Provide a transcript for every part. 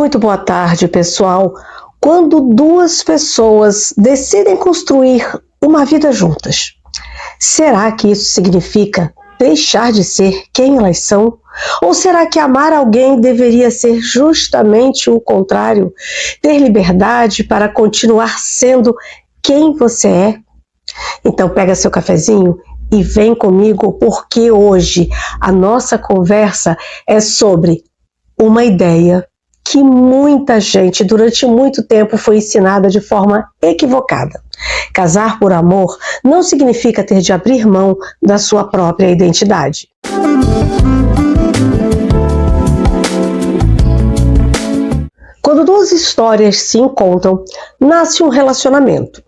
Muito boa tarde, pessoal. Quando duas pessoas decidem construir uma vida juntas, será que isso significa deixar de ser quem elas são? Ou será que amar alguém deveria ser justamente o contrário? Ter liberdade para continuar sendo quem você é? Então pega seu cafezinho e vem comigo, porque hoje a nossa conversa é sobre uma ideia que muita gente durante muito tempo foi ensinada de forma equivocada. Casar por amor não significa ter de abrir mão da sua própria identidade. Quando duas histórias se encontram, nasce um relacionamento.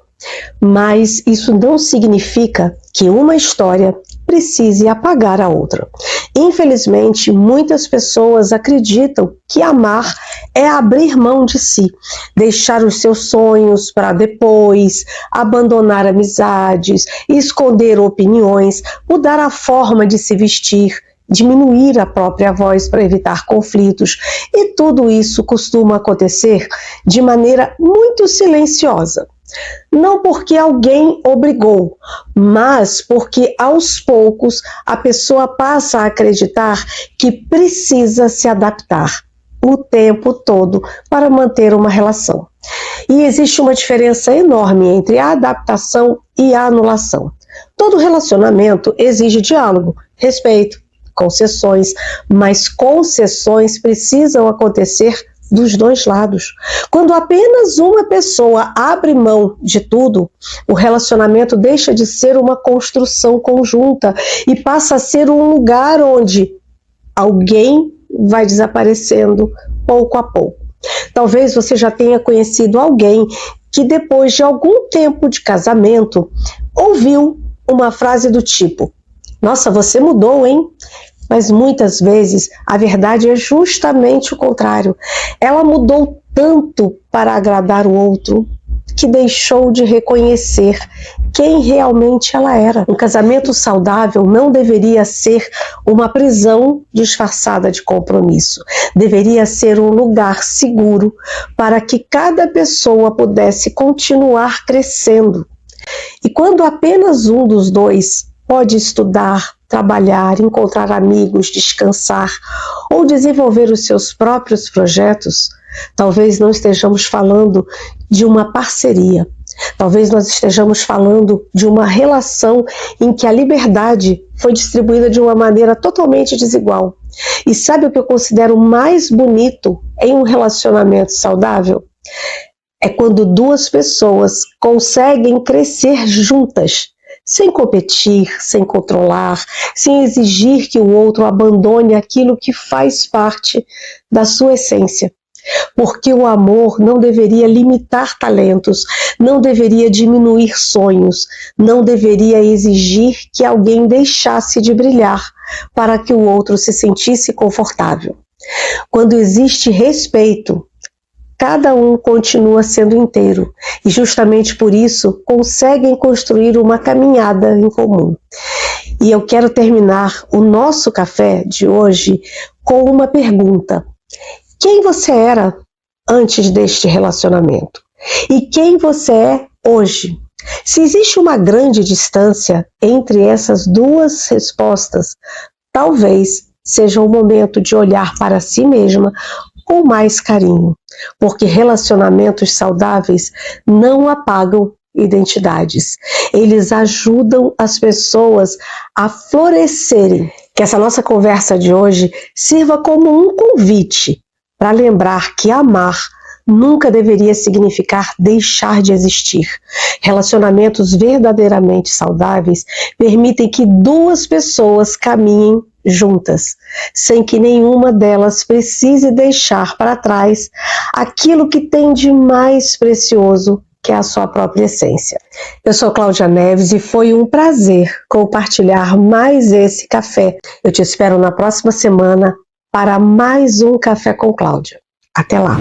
Mas isso não significa que uma história precise apagar a outra. Infelizmente, muitas pessoas acreditam que amar é abrir mão de si, deixar os seus sonhos para depois, abandonar amizades, esconder opiniões, mudar a forma de se vestir, diminuir a própria voz para evitar conflitos, e tudo isso costuma acontecer de maneira muito silenciosa. Não porque alguém obrigou, mas porque aos poucos a pessoa passa a acreditar que precisa se adaptar o tempo todo para manter uma relação. E existe uma diferença enorme entre a adaptação e a anulação. Todo relacionamento exige diálogo, respeito, concessões, mas concessões precisam acontecer dos dois lados. Quando apenas uma pessoa abre mão de tudo, o relacionamento deixa de ser uma construção conjunta e passa a ser um lugar onde alguém vai desaparecendo pouco a pouco. Talvez você já tenha conhecido alguém que depois de algum tempo de casamento ouviu uma frase do tipo: "Nossa, você mudou, hein?" Mas muitas vezes a verdade é justamente o contrário. Ela mudou tanto para agradar o outro que deixou de reconhecer quem realmente ela era. Um casamento saudável não deveria ser uma prisão disfarçada de compromisso. Deveria ser um lugar seguro para que cada pessoa pudesse continuar crescendo. E quando apenas um dos dois pode estudar, trabalhar, encontrar amigos, descansar ou desenvolver os seus próprios projetos, talvez não estejamos falando de uma parceria. Talvez nós estejamos falando de uma relação em que a liberdade foi distribuída de uma maneira totalmente desigual. E sabe o que eu considero mais bonito em um relacionamento saudável? É quando duas pessoas conseguem crescer juntas, sem competir, sem controlar, sem exigir que o outro abandone aquilo que faz parte da sua essência. Porque o amor não deveria limitar talentos, não deveria diminuir sonhos, não deveria exigir que alguém deixasse de brilhar para que o outro se sentisse confortável. Quando existe respeito, cada um continua sendo inteiro e justamente por isso conseguem construir uma caminhada em comum. E eu quero terminar o nosso café de hoje com uma pergunta: quem você era antes deste relacionamento? E quem você é hoje? Se existe uma grande distância entre essas duas respostas, talvez seja o momento de olhar para si mesma com mais carinho, porque relacionamentos saudáveis não apagam identidades, eles ajudam as pessoas a florescerem. Que essa nossa conversa de hoje sirva como um convite para lembrar que amar nunca deveria significar deixar de existir. Relacionamentos verdadeiramente saudáveis permitem que duas pessoas caminhem juntas, sem que nenhuma delas precise deixar para trás aquilo que tem de mais precioso, que é a sua própria essência. Eu sou Cláudia Neves e foi um prazer compartilhar mais esse café. Eu te espero na próxima semana para mais um Café com Cláudia. Até lá!